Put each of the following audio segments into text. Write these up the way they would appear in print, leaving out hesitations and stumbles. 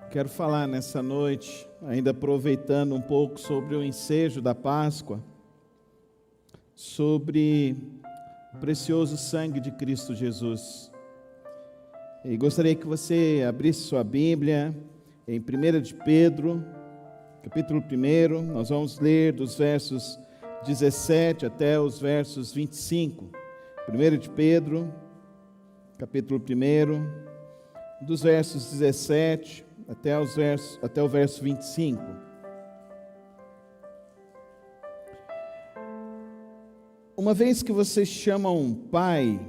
Quero falar nessa noite, ainda aproveitando um pouco sobre o ensejo da Páscoa, sobre o precioso sangue de Cristo Jesus. E gostaria que você abrisse sua Bíblia em 1 de Pedro, capítulo 1, nós vamos ler dos versos 17 até os versos 25. 1 de Pedro, capítulo 1, dos versos 17 até o verso 25. Uma vez que vocês chamam Pai,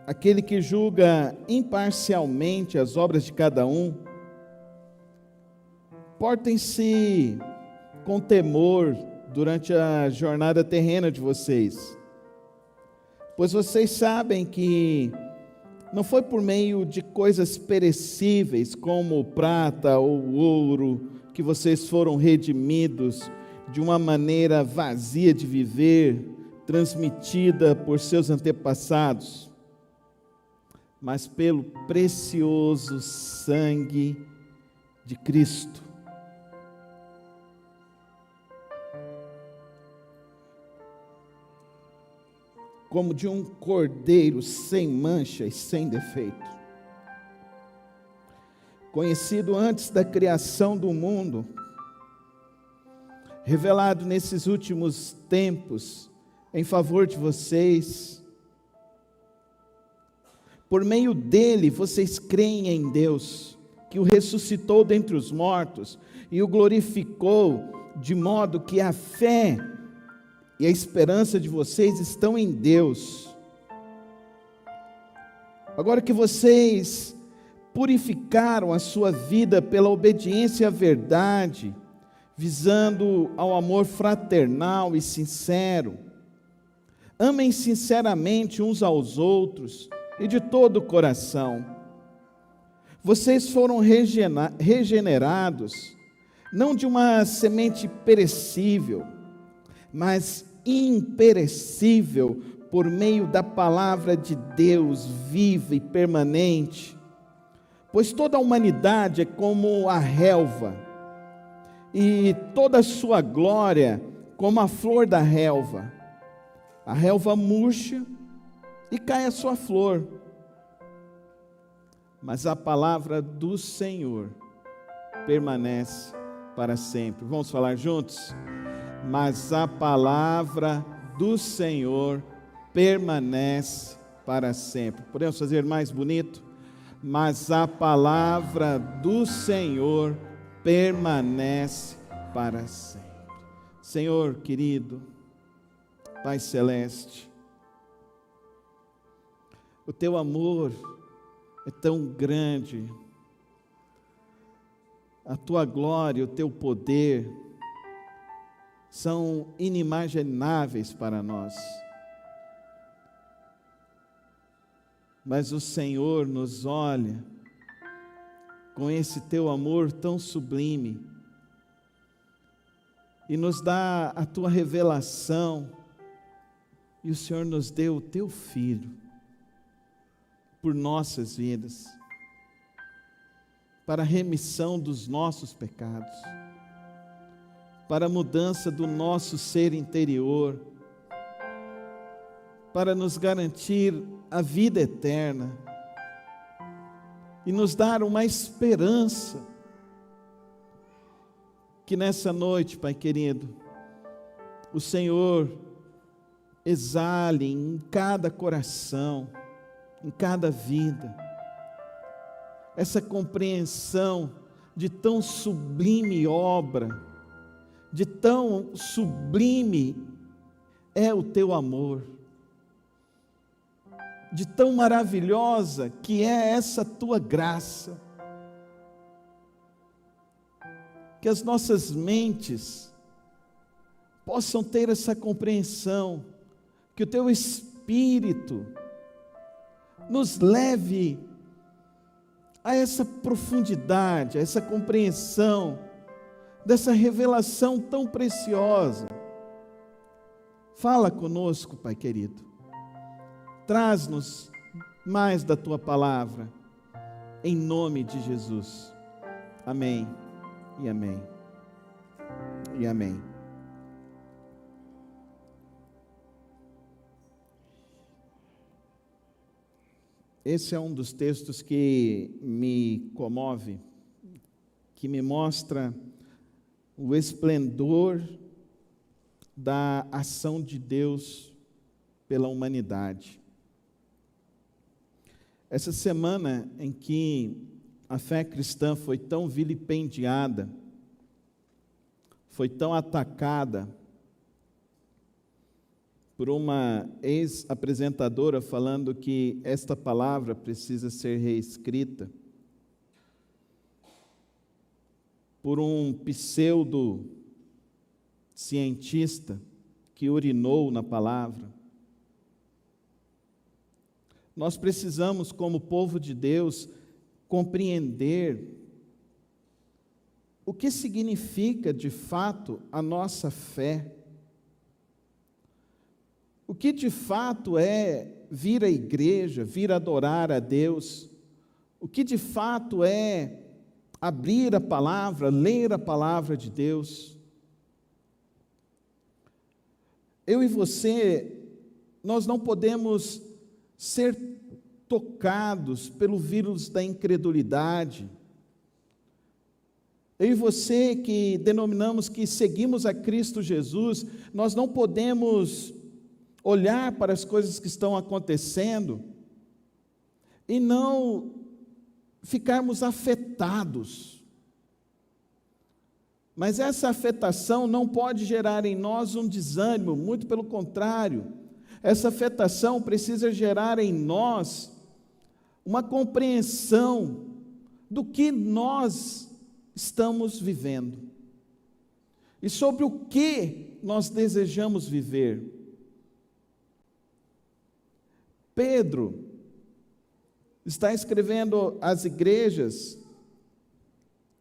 aquele que julga imparcialmente as obras de cada um, portem-se com temor durante a jornada terrena de vocês, pois vocês sabem que não foi por meio de coisas perecíveis, como prata ou ouro, que vocês foram redimidos de uma maneira vazia de viver, transmitida por seus antepassados, mas pelo precioso sangue de Cristo. Como de um cordeiro sem mancha e sem defeito, conhecido antes da criação do mundo, revelado nesses últimos tempos em favor de vocês. Por meio dele vocês creem em Deus, que o ressuscitou dentre os mortos e o glorificou, de modo que a fé e a esperança de vocês estão em Deus. Agora que vocês purificaram a sua vida pela obediência à verdade, visando ao amor fraternal e sincero, amem sinceramente uns aos outros e de todo o coração. Vocês foram regenerados, não de uma semente perecível, mas imperecível, por meio da palavra de Deus viva e permanente. Pois toda a humanidade é como a relva, e toda a sua glória como a flor da relva. A relva murcha e cai a sua flor, mas a palavra do Senhor permanece para sempre. Vamos falar juntos? Mas a palavra do Senhor permanece para sempre. Podemos fazer mais bonito? Mas a palavra do Senhor permanece para sempre. Senhor querido, Pai celeste, o teu amor é tão grande, a tua glória, o teu poder são inimagináveis para nós, mas o Senhor nos olha com esse teu amor tão sublime e nos dá a tua revelação, e o Senhor nos deu o teu Filho por nossas vidas, para a remissão dos nossos pecados, para a mudança do nosso ser interior, para nos garantir a vida eterna e nos dar uma esperança. Que nessa noite, Pai querido, o Senhor exale em cada coração, em cada vida, essa compreensão de tão sublime obra, de tão sublime é o teu amor, de tão maravilhosa que é essa tua graça, que as nossas mentes possam ter essa compreensão, que o teu Espírito nos leve a essa profundidade, a essa compreensão dessa revelação tão preciosa. Fala conosco, Pai querido, traz-nos mais da Tua palavra, em nome de Jesus, Amém e amém e amém. Esse é um dos textos que me comove, que me mostra o esplendor da ação de Deus pela humanidade. Essa semana em que a fé cristã foi tão vilipendiada, foi tão atacada por uma ex-apresentadora falando que esta palavra precisa ser reescrita, por um pseudo-cientista que urinou na palavra. Nós precisamos, como povo de Deus, compreender o que significa de fato a nossa fé. O que de fato é vir à igreja, vir adorar a Deus. O que de fato é abrir a palavra, ler a palavra de Deus. Eu e você, nós não podemos ser tocados pelo vírus da incredulidade. Eu e você que denominamos que seguimos a Cristo Jesus, nós não podemos olhar para as coisas que estão acontecendo e não ficarmos afetados. Mas essa afetação não pode gerar em nós um desânimo, muito pelo contrário. Essa afetação precisa gerar em nós uma compreensão do que nós estamos vivendo e sobre o que nós desejamos viver. Pedro está escrevendo às igrejas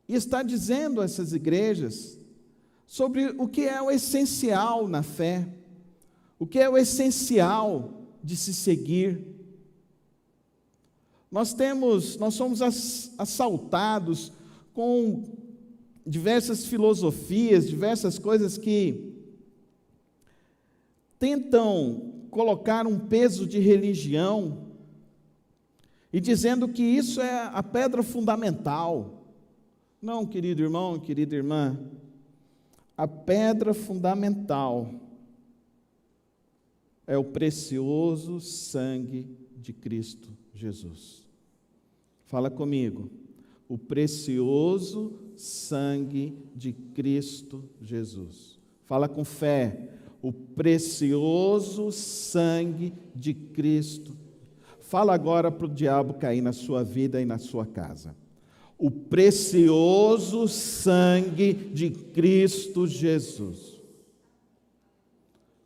e está dizendo a essas igrejas sobre o que é o essencial na fé, o que é o essencial de se seguir. Nós somos assaltados com diversas filosofias, diversas coisas que tentam colocar um peso de religião e dizendo que isso é a pedra fundamental. Não, querido irmão, querida irmã, a pedra fundamental é o precioso sangue de Cristo Jesus. Fala comigo. O precioso sangue de Cristo Jesus. Fala com fé. O precioso sangue de Cristo. Fala agora para o diabo cair na sua vida e na sua casa. O precioso sangue de Cristo Jesus.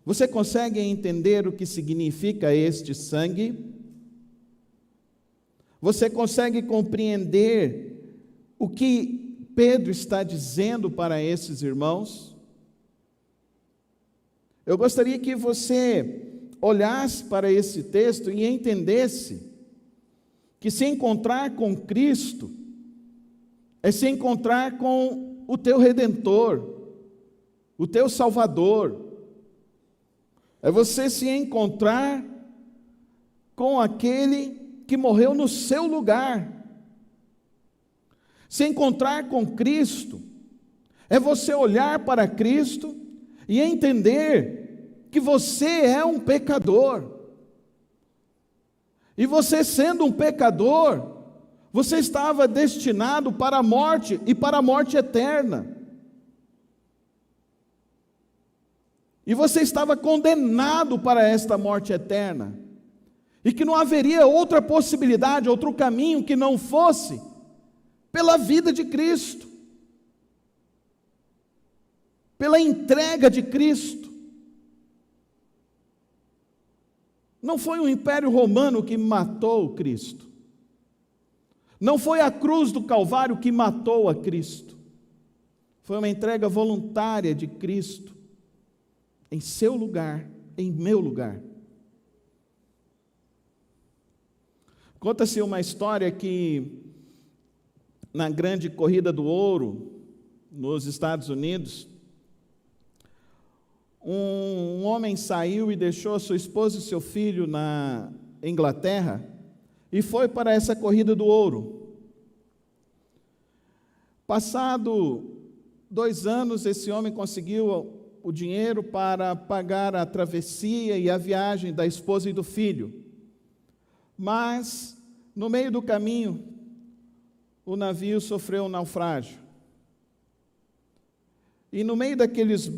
Você consegue entender o que significa este sangue? Você consegue compreender o que Pedro está dizendo para esses irmãos? Eu gostaria que você olhasse para esse texto e entendesse que se encontrar com Cristo é se encontrar com o teu Redentor, o teu Salvador. É você se encontrar com aquele que morreu no seu lugar. Se encontrar com Cristo é você olhar para Cristo e entender que você é um pecador. E você sendo um pecador, você estava destinado para a morte e para a morte eterna. E você estava condenado para esta morte eterna. E que não haveria outra possibilidade, outro caminho que não fosse pela vida de Cristo, pela entrega de Cristo. Não foi o Império Romano que matou Cristo. Não foi a cruz do Calvário que matou a Cristo. Foi uma entrega voluntária de Cristo em seu lugar, em meu lugar. Conta-se uma história que na grande corrida do ouro, nos Estados Unidos, um homem saiu e deixou a sua esposa e seu filho na Inglaterra e foi para essa corrida do ouro. Passado 2 anos, esse homem conseguiu o dinheiro para pagar a travessia e a viagem da esposa e do filho. Mas, no meio do caminho, o navio sofreu um naufrágio. E no meio daqueles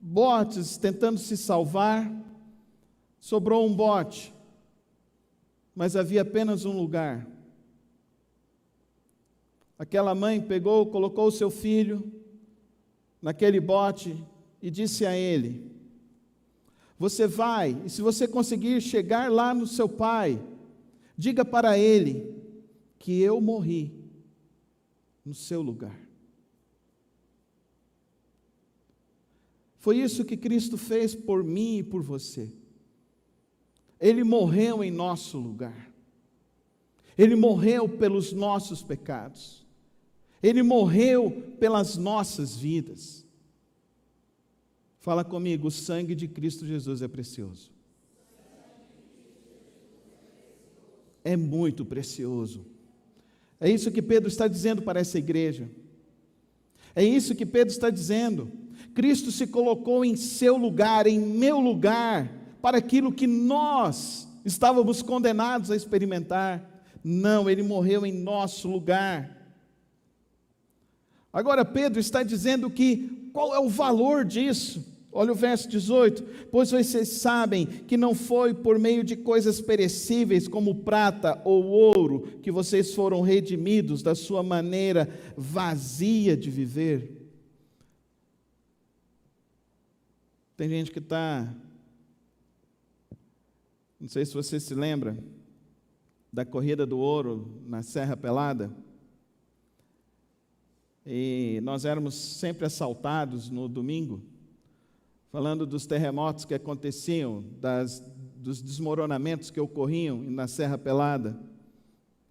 botes tentando se salvar, sobrou um bote, mas havia apenas um lugar. Aquela mãe pegou, colocou o seu filho naquele bote e disse a ele: você vai, e se você conseguir chegar lá no seu pai, diga para ele que eu morri no seu lugar. Foi isso que Cristo fez por mim e por você. Ele morreu em nosso lugar. Ele morreu pelos nossos pecados. Ele morreu pelas nossas vidas. Fala comigo, o sangue de Cristo Jesus é precioso. É muito precioso. É isso que Pedro está dizendo para essa igreja. É isso que Pedro está dizendo. Cristo se colocou em seu lugar, em meu lugar, para aquilo que nós estávamos condenados a experimentar. Não, Ele morreu em nosso lugar. Agora Pedro está dizendo que, qual é o valor disso? Olha o verso 18: pois vocês sabem que não foi por meio de coisas perecíveis como prata ou ouro que vocês foram redimidos da sua maneira vazia de viver. Tem gente que está, não sei se você se lembra, da corrida do ouro na Serra Pelada, e nós éramos sempre assaltados no domingo, falando dos terremotos que aconteciam, dos desmoronamentos que ocorriam na Serra Pelada,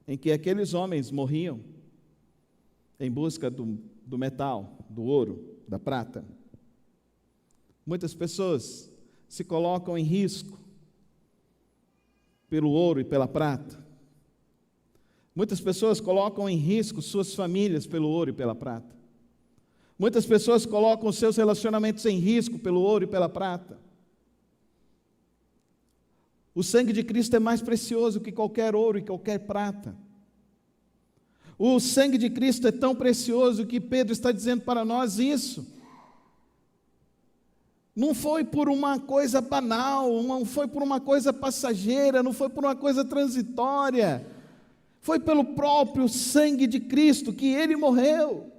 em que aqueles homens morriam em busca do metal, do ouro, da prata. Muitas pessoas se colocam em risco pelo ouro e pela prata. Muitas pessoas colocam em risco suas famílias pelo ouro e pela prata. Muitas pessoas colocam seus relacionamentos em risco pelo ouro e pela prata. O sangue de Cristo é mais precioso que qualquer ouro e qualquer prata. O sangue de Cristo é tão precioso que Pedro está dizendo para nós isso. Não foi por uma coisa banal, não foi por uma coisa passageira, não foi por uma coisa transitória. Foi pelo próprio sangue de Cristo que Ele morreu,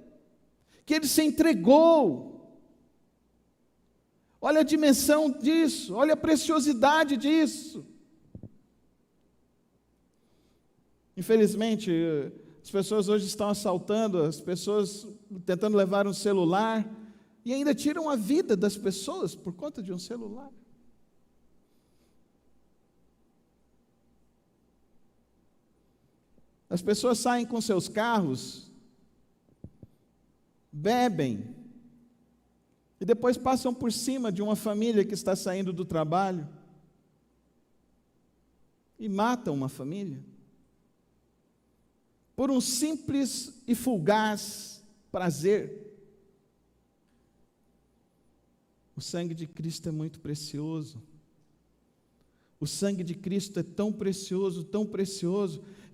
que Ele se entregou. Olha a dimensão disso, olha a preciosidade disso. Infelizmente, as pessoas hoje estão assaltando, as pessoas tentando levar um celular, e ainda tiram a vida das pessoas por conta de um celular. As pessoas saem com seus carros, bebem, e depois passam por cima de uma família que está saindo do trabalho, e matam uma família, por um simples e fugaz prazer. O sangue de Cristo é muito precioso. O sangue de Cristo é tão precioso,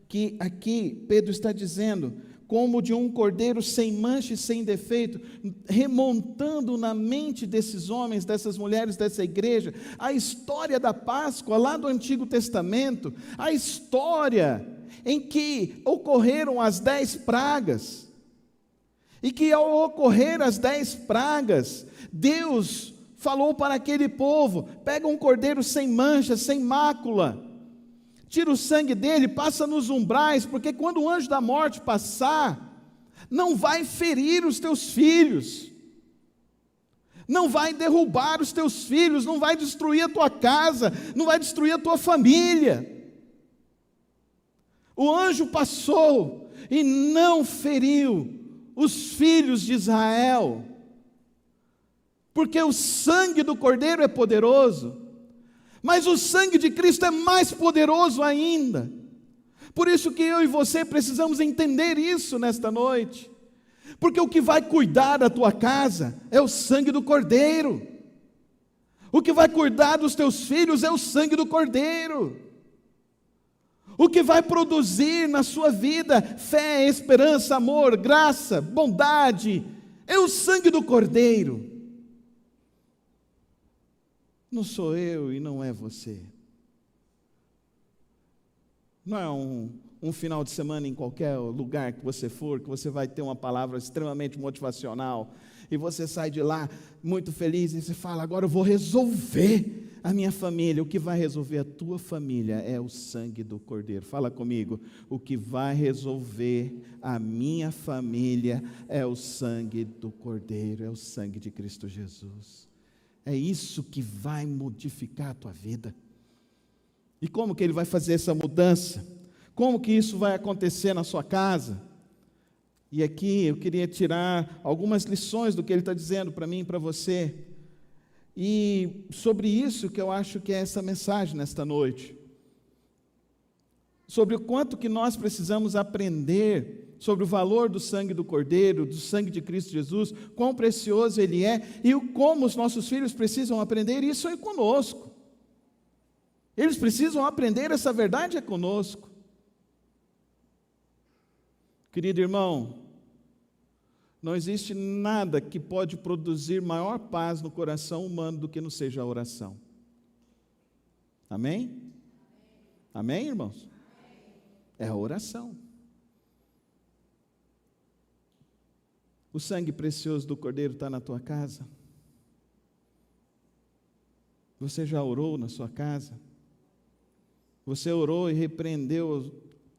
que aqui Pedro está dizendo, como de um cordeiro sem mancha e sem defeito, remontando na mente desses homens, dessas mulheres, dessa igreja, a história da Páscoa lá do Antigo Testamento, a história em que ocorreram as 10 pragas, e que ao ocorrer as 10 pragas, Deus falou para aquele povo: pega um cordeiro sem mancha, sem mácula, tira o sangue dele, passa nos umbrais, porque quando o anjo da morte passar, não vai ferir os teus filhos, não vai derrubar os teus filhos, não vai destruir a tua casa, não vai destruir a tua família. O anjo passou, e não feriu os filhos de Israel, porque o sangue do Cordeiro é poderoso, mas o sangue de Cristo é mais poderoso ainda. Por isso que eu e você precisamos entender isso nesta noite, porque o que vai cuidar da tua casa é o sangue do Cordeiro, o que vai cuidar dos teus filhos é o sangue do Cordeiro, o que vai produzir na sua vida fé, esperança, amor, graça, bondade, é o sangue do Cordeiro. Não sou eu e não é você. Não é um final de semana em qualquer lugar que você for, que você vai ter uma palavra extremamente motivacional, e você sai de lá muito feliz, e você fala, agora eu vou resolver a minha família. O que vai resolver a tua família é o sangue do Cordeiro. Fala comigo, o que vai resolver a minha família é o sangue do Cordeiro, é o sangue de Cristo Jesus. É isso que vai modificar a tua vida. E como que Ele vai fazer essa mudança? Como que isso vai acontecer na sua casa? E aqui eu queria tirar algumas lições do que Ele está dizendo para mim e para você. E sobre isso que eu acho que é essa mensagem nesta noite. Sobre o quanto que nós precisamos aprender sobre o valor do sangue do Cordeiro, do sangue de Cristo Jesus, quão precioso ele é, e como os nossos filhos precisam aprender isso é conosco. Eles precisam aprender essa verdade é conosco. Querido irmão, não existe nada que pode produzir maior paz no coração humano do que não seja a oração. Amém? Amém, irmãos? É a oração. O sangue precioso do Cordeiro está na tua casa? Você já orou na sua casa? Você orou e repreendeu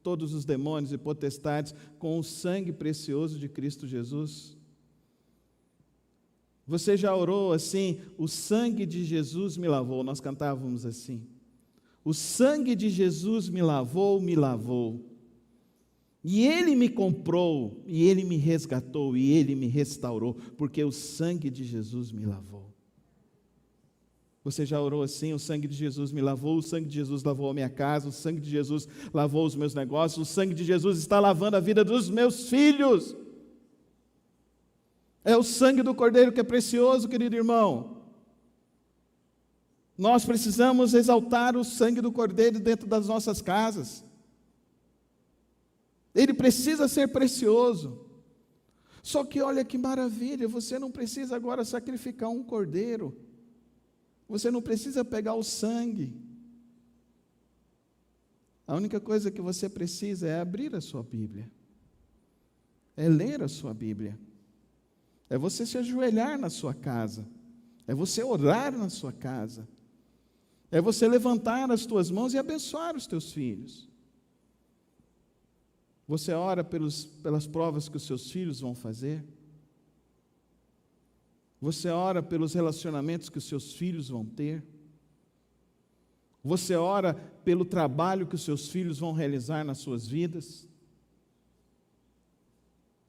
todos os demônios e potestades com o sangue precioso de Cristo Jesus? Você já orou assim, o sangue de Jesus me lavou? Nós cantávamos assim, o sangue de Jesus me lavou, e Ele me comprou, e Ele me resgatou, e Ele me restaurou, porque o sangue de Jesus me lavou. Você já orou assim, o sangue de Jesus me lavou, o sangue de Jesus lavou a minha casa, o sangue de Jesus lavou os meus negócios, o sangue de Jesus está lavando a vida dos meus filhos. É o sangue do Cordeiro que é precioso, querido irmão. Nós precisamos exaltar o sangue do Cordeiro dentro das nossas casas. Ele precisa ser precioso. Só que olha que maravilha, você não precisa agora sacrificar um cordeiro. Você não precisa pegar o sangue. A única coisa que você precisa é abrir a sua Bíblia. É ler a sua Bíblia. É você se ajoelhar na sua casa. É você orar na sua casa. É você levantar as tuas mãos e abençoar os teus filhos. Você ora pelas provas que os seus filhos vão fazer? Você ora pelos relacionamentos que os seus filhos vão ter? Você ora pelo trabalho que os seus filhos vão realizar nas suas vidas?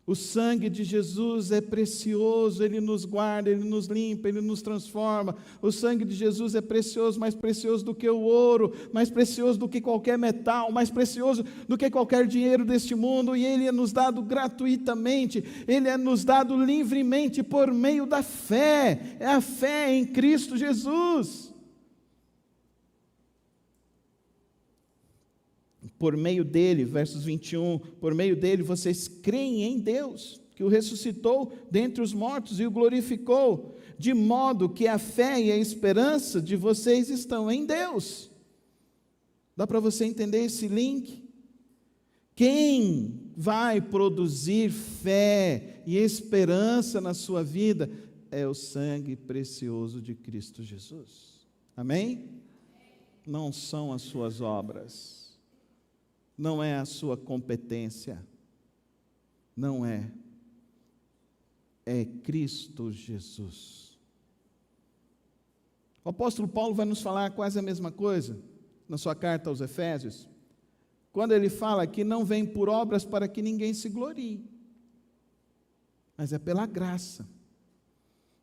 O sangue de Jesus é precioso, Ele nos guarda, Ele nos limpa, Ele nos transforma. O sangue de Jesus é precioso, mais precioso do que o ouro, mais precioso do que qualquer metal, mais precioso do que qualquer dinheiro deste mundo, e Ele é nos dado gratuitamente, Ele é nos dado livremente por meio da fé, é a fé em Cristo Jesus. Por meio dele, versos 21, por meio dele vocês creem em Deus, que o ressuscitou dentre os mortos e o glorificou, de modo que a fé e a esperança de vocês estão em Deus. Dá para você entender esse link? Quem vai produzir fé e esperança na sua vida é o sangue precioso de Cristo Jesus. Amém? Não são as suas obras. Não é a sua competência, não é Cristo Jesus. O apóstolo Paulo vai nos falar quase a mesma coisa, na sua carta aos Efésios, quando ele fala que não vem por obras para que ninguém se glorie, mas é pela graça.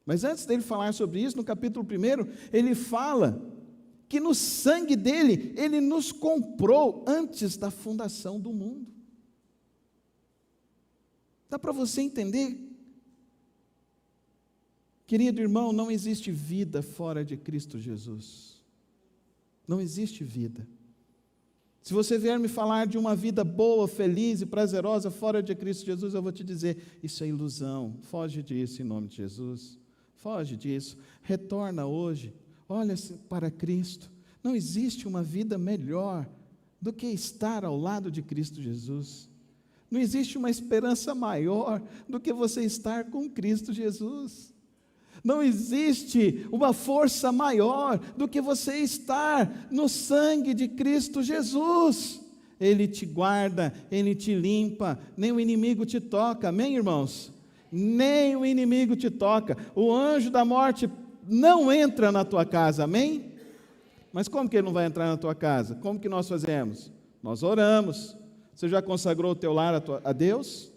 Mas antes dele falar sobre isso, no capítulo 1, ele fala que no sangue dele, ele nos comprou antes da fundação do mundo. Dá para você entender? Querido irmão, não existe vida fora de Cristo Jesus. Não existe vida. Se você vier me falar de uma vida boa, feliz e prazerosa fora de Cristo Jesus, eu vou te dizer, isso é ilusão. Foge disso em nome de Jesus. Foge disso. Retorna hoje. Olha para Cristo. Não existe uma vida melhor do que estar ao lado de Cristo Jesus. Não existe uma esperança maior do que você estar com Cristo Jesus. Não existe uma força maior do que você estar no sangue de Cristo Jesus. Ele te guarda, Ele te limpa, nem o inimigo te toca, amém, irmãos? Nem o inimigo te toca. O anjo da morte não entra na tua casa, amém? Mas como que ele não vai entrar na tua casa? Como que nós fazemos? Nós oramos. Você já consagrou o teu lar a Deus?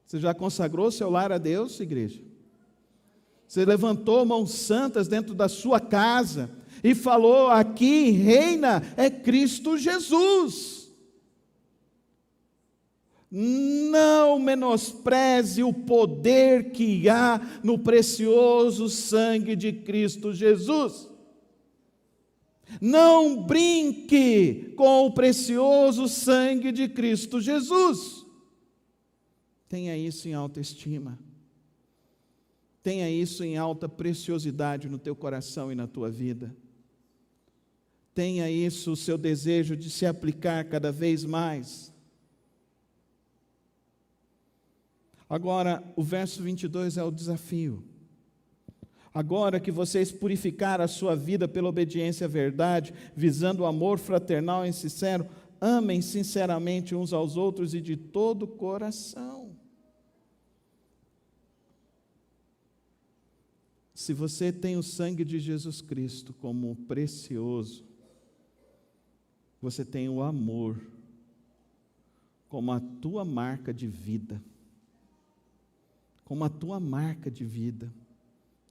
Você já consagrou o seu lar a Deus, igreja? Você levantou mãos santas dentro da sua casa e falou: aqui reina é Cristo Jesus. Não menospreze o poder que há no precioso sangue de Cristo Jesus. Não brinque com o precioso sangue de Cristo Jesus. Tenha isso em alta estima. Tenha isso em alta preciosidade no teu coração e na tua vida. Tenha isso, o seu desejo de se aplicar cada vez mais. Agora, o verso 22 é o desafio. Agora que vocês purificaram a sua vida pela obediência à verdade, visando o amor fraternal e sincero, amem sinceramente uns aos outros e de todo o coração. Se você tem o sangue de Jesus Cristo como precioso, você tem o amor como a tua marca de vida. Como a tua marca de vida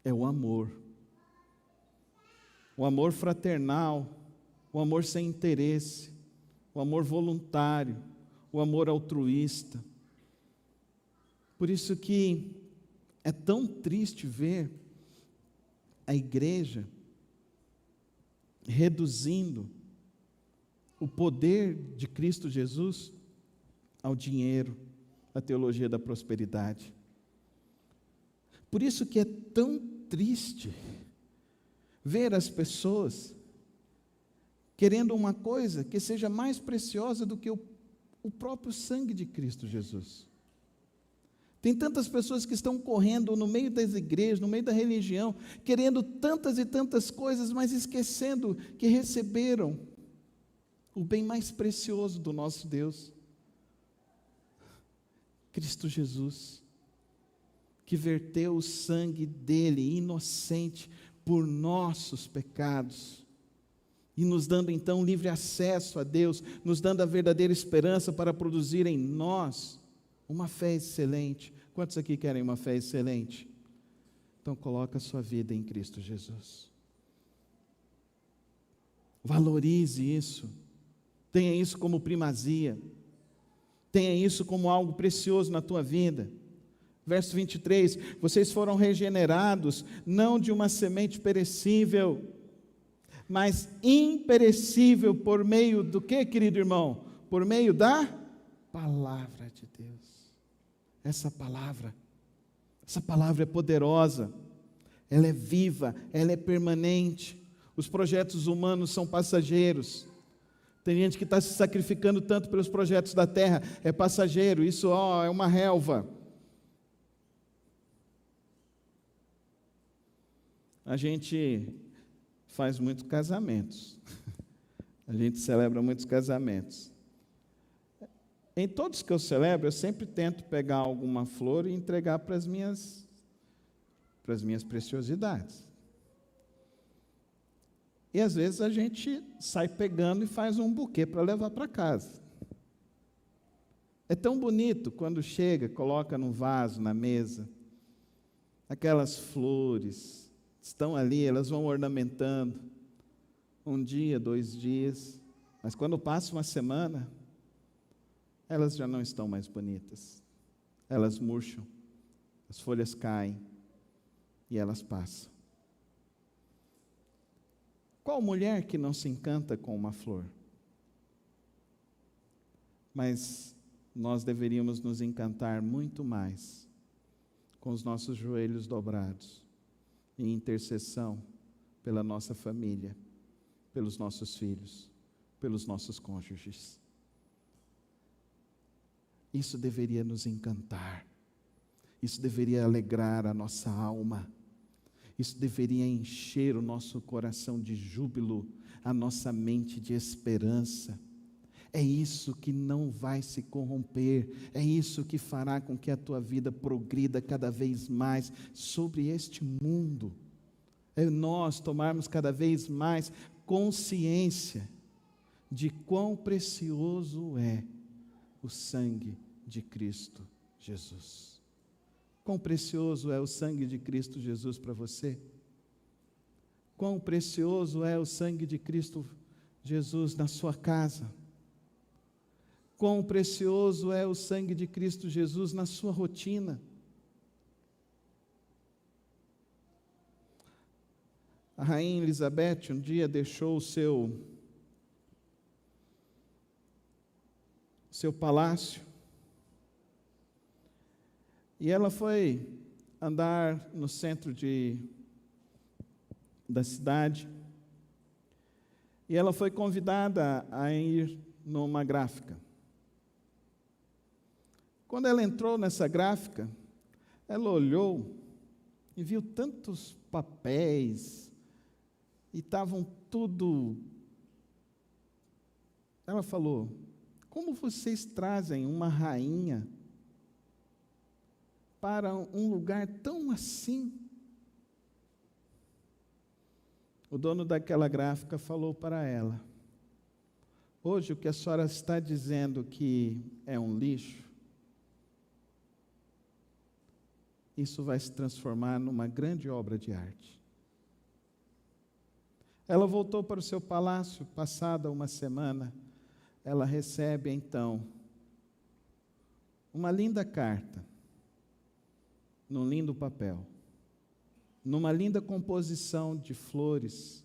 é o amor. O amor fraternal, o amor sem interesse, o amor voluntário, o amor altruísta. Por isso que é tão triste ver a igreja reduzindo o poder de Cristo Jesus ao dinheiro, à teologia da prosperidade. Por isso que é tão triste ver as pessoas querendo uma coisa que seja mais preciosa do que o próprio sangue de Cristo Jesus. Tem tantas pessoas que estão correndo no meio das igrejas, no meio da religião, querendo tantas e tantas coisas, mas esquecendo que receberam o bem mais precioso do nosso Deus, Cristo Jesus, que verteu o sangue dele, inocente, por nossos pecados, e nos dando então livre acesso a Deus, nos dando a verdadeira esperança para produzir em nós uma fé excelente. Quantos aqui querem uma fé excelente? Então coloca a sua vida em Cristo Jesus. Valorize isso. Tenha isso como primazia. Tenha isso como algo precioso na tua vida. Verso 23, vocês foram regenerados, não de uma semente perecível, mas imperecível, por meio do que, querido irmão? Por meio da palavra de Deus. Essa palavra é poderosa, ela é viva, ela é permanente. Os projetos humanos são passageiros. Tem gente que está se sacrificando tanto pelos projetos da terra, é passageiro, isso é uma relva. A gente faz muitos casamentos, a gente celebra muitos casamentos. Em todos que eu celebro, eu sempre tento pegar alguma flor e entregar para as minhas preciosidades. E às vezes a gente sai pegando e faz um buquê para levar para casa. É tão bonito quando chega, coloca num vaso na mesa, aquelas flores estão ali, elas vão ornamentando, um dia, 2 dias, mas quando passa uma semana, elas já não estão mais bonitas, elas murcham, as folhas caem e elas passam. Qual mulher que não se encanta com uma flor? Mas nós deveríamos nos encantar muito mais com os nossos joelhos dobrados, em intercessão pela nossa família, pelos nossos filhos, pelos nossos cônjuges. Isso deveria nos encantar, isso deveria alegrar a nossa alma, isso deveria encher o nosso coração de júbilo, a nossa mente de esperança. É isso que não vai se corromper, é isso que fará com que a tua vida progrida cada vez mais sobre este mundo. É nós tomarmos cada vez mais consciência de quão precioso é o sangue de Cristo Jesus. Quão precioso é o sangue de Cristo Jesus para você? Quão precioso é o sangue de Cristo Jesus na sua casa? Quão precioso é o sangue de Cristo Jesus na sua rotina? A rainha Elizabeth um dia deixou o seu palácio e ela foi andar no centro da cidade e ela foi convidada a ir numa gráfica. Quando ela entrou nessa gráfica, ela olhou e viu tantos papéis, e estavam tudo... Ela falou, como vocês trazem uma rainha para um lugar tão assim? O dono daquela gráfica falou para ela, hoje o que a senhora está dizendo que é um lixo, isso vai se transformar numa grande obra de arte. Ela voltou para o seu palácio, passada uma semana, ela recebe então uma linda carta, num lindo papel, numa linda composição de flores,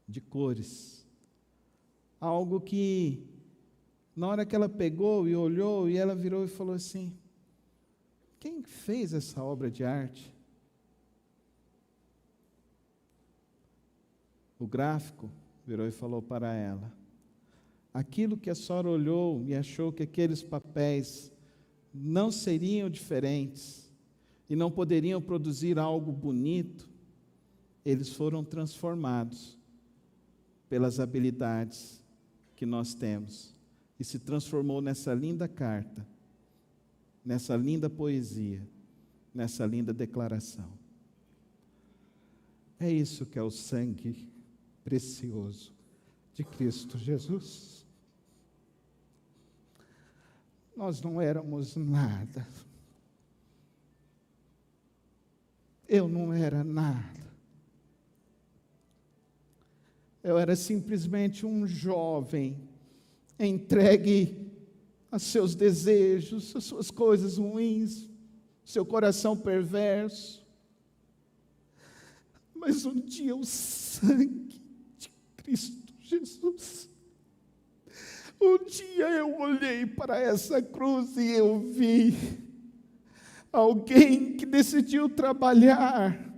de cores, algo que, na hora que ela pegou e olhou, e ela virou e falou assim, quem fez essa obra de arte? O gráfico virou e falou para ela, aquilo que a senhora olhou e achou que aqueles papéis não seriam diferentes e não poderiam produzir algo bonito, eles foram transformados pelas habilidades que nós temos e se transformou nessa linda carta, nessa linda poesia, nessa linda declaração. É isso que é o sangue precioso de Cristo Jesus. Nós não éramos nada. Eu não era nada. Eu era simplesmente um jovem entregue a seus desejos, as suas coisas ruins, seu coração perverso. Mas um dia o sangue de Cristo Jesus, um dia eu olhei para essa cruz e eu vi alguém que decidiu trabalhar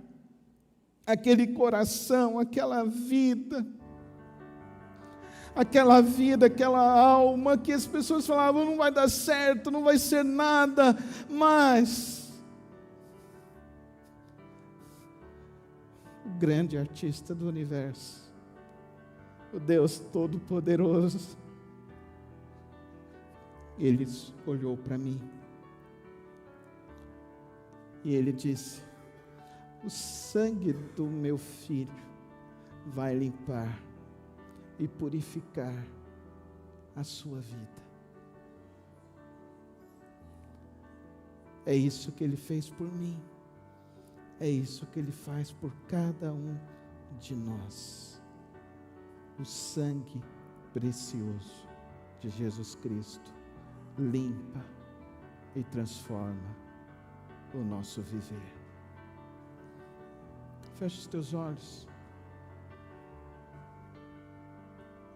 aquele coração, aquela vida, aquela alma que as pessoas falavam, não vai dar certo, não vai ser nada, mas o grande artista do universo, o Deus Todo-Poderoso, Ele olhou para mim e Ele disse, o sangue do meu filho vai limpar e purificar a sua vida. É isso que Ele fez por mim. É isso que Ele faz por cada um de nós. O sangue precioso de Jesus Cristo limpa e transforma o nosso viver. Feche os teus olhos.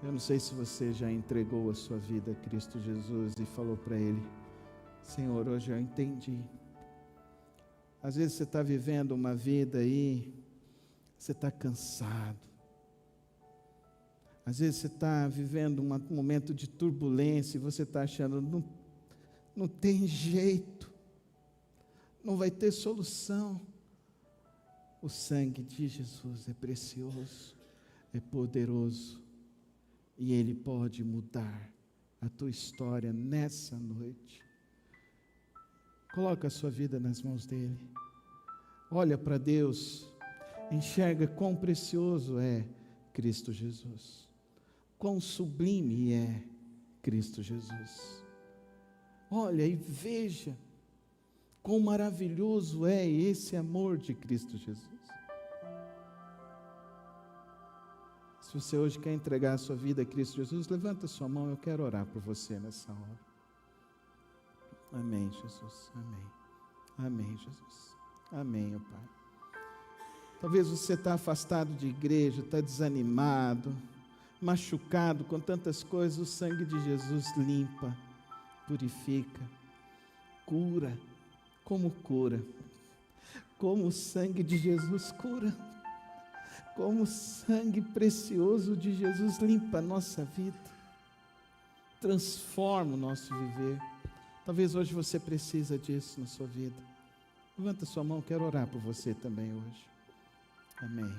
Eu não sei se você já entregou a sua vida a Cristo Jesus e falou para Ele: Senhor, hoje eu entendi. Às vezes você está vivendo uma vida aí, você está cansado. Às vezes você está vivendo um momento de turbulência e você está achando, não tem jeito, não vai ter solução. O sangue de Jesus é precioso, é poderoso, e Ele pode mudar a tua história nessa noite. Coloca a sua vida nas mãos dEle. Olha para Deus, enxerga quão precioso é Cristo Jesus, quão sublime é Cristo Jesus. Olha e veja quão maravilhoso é esse amor de Cristo Jesus. Se você hoje quer entregar a sua vida a Cristo Jesus, levanta a sua mão, eu quero orar por você nessa hora. Amém, Jesus, amém. Amém, Jesus. Amém, ó Pai. Talvez você está afastado de igreja, está desanimado, machucado com tantas coisas. O sangue de Jesus limpa, purifica, cura. Como cura? Como o sangue de Jesus cura? Como o sangue precioso de Jesus limpa a nossa vida, transforma o nosso viver. Talvez hoje você precisa disso na sua vida. Levanta sua mão, quero orar por você também hoje. Amém.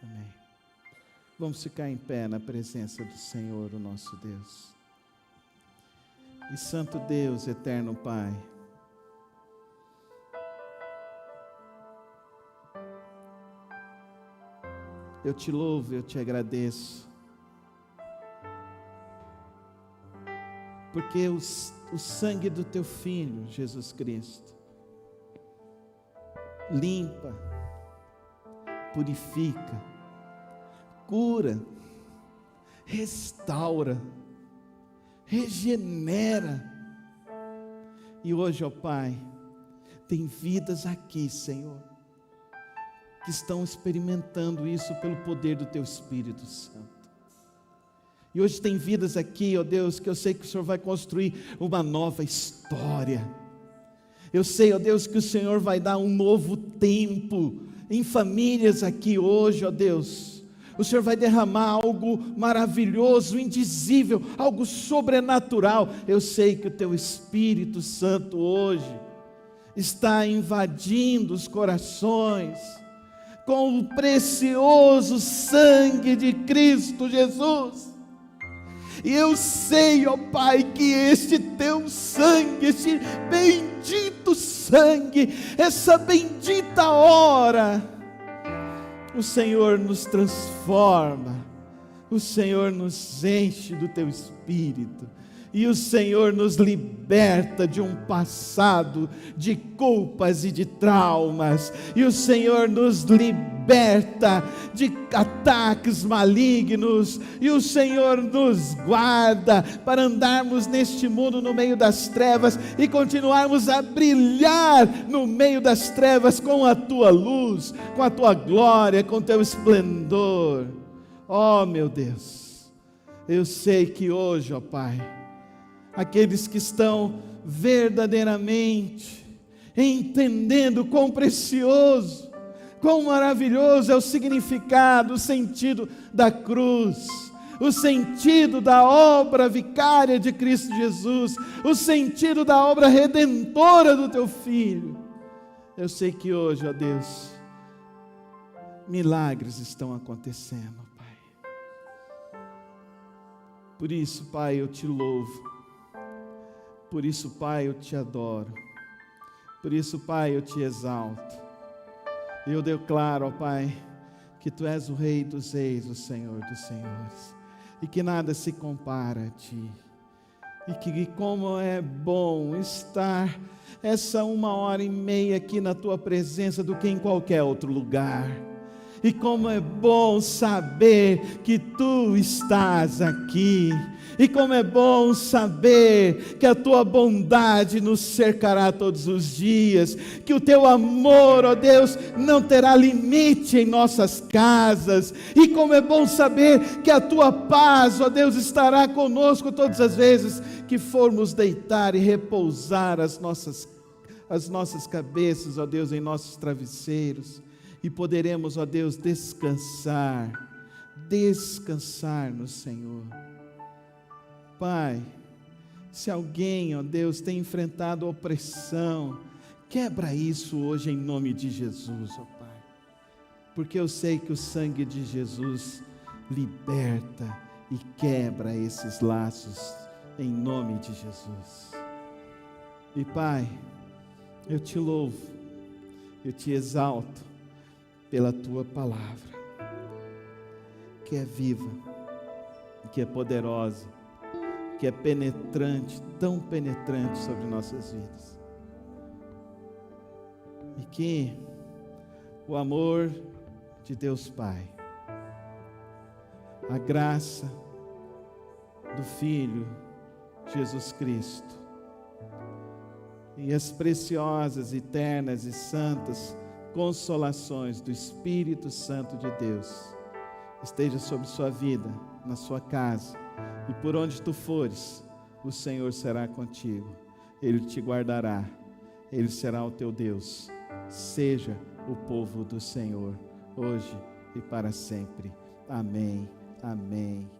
Amém. Vamos ficar em pé na presença do Senhor, o nosso Deus. E Santo Deus, eterno Pai, eu te louvo, eu te agradeço, porque o sangue do teu Filho, Jesus Cristo, limpa, purifica, cura, restaura, regenera. E hoje, ó Pai, tem vidas aqui, Senhor, que estão experimentando isso pelo poder do teu Espírito Santo. E hoje tem vidas aqui, ó Deus, que eu sei que o Senhor vai construir uma nova história. Eu sei, ó Deus, que o Senhor vai dar um novo tempo em famílias aqui hoje, ó Deus. O Senhor vai derramar algo maravilhoso, indizível, algo sobrenatural. Eu sei que o teu Espírito Santo hoje está invadindo os corações com o precioso sangue de Cristo Jesus. E eu sei, ó Pai, que este teu sangue, este bendito sangue, essa bendita hora, o Senhor nos transforma, o Senhor nos enche do teu Espírito, e o Senhor nos liberta de um passado de culpas e de traumas, e o Senhor nos liberta de ataques malignos, e o Senhor nos guarda para andarmos neste mundo no meio das trevas e continuarmos a brilhar no meio das trevas com a tua luz, com a tua glória, com o teu esplendor. Oh meu Deus, eu sei que hoje, ó Pai, aqueles que estão verdadeiramente entendendo quão precioso, quão maravilhoso é o significado, o sentido da cruz, o sentido da obra vicária de Cristo Jesus, o sentido da obra redentora do teu Filho. Eu sei que hoje, ó Deus, milagres estão acontecendo, Pai. Por isso, Pai, eu te louvo. Por isso, Pai, eu te adoro. Por isso, Pai, eu te exalto. E eu declaro, ó Pai, que Tu és o Rei dos Reis, o Senhor dos Senhores, e que nada se compara a Ti, e que como é bom estar essa 1h30 aqui na Tua presença do que em qualquer outro lugar. E como é bom saber que Tu estás aqui. E como é bom saber que a Tua bondade nos cercará todos os dias. Que o Teu amor, ó Deus, não terá limite em nossas casas. E como é bom saber que a Tua paz, ó Deus, estará conosco todas as vezes que formos deitar e repousar as nossas cabeças, ó Deus, em nossos travesseiros. E poderemos, ó Deus, descansar no Senhor. Pai, se alguém, ó Deus, tem enfrentado opressão, quebra isso hoje em nome de Jesus, ó Pai. Porque eu sei que o sangue de Jesus liberta e quebra esses laços em nome de Jesus. E Pai, eu Te louvo, eu Te exalto pela Tua palavra, que é viva, que é poderosa, que é penetrante, tão penetrante sobre nossas vidas. E que o amor de Deus Pai, a graça do Filho Jesus Cristo e as preciosas, eternas e santas consolações do Espírito Santo de Deus esteja sobre sua vida, na sua casa, e por onde tu fores, o Senhor será contigo, Ele te guardará, Ele será o teu Deus. Seja o povo do Senhor, hoje e para sempre. Amém, amém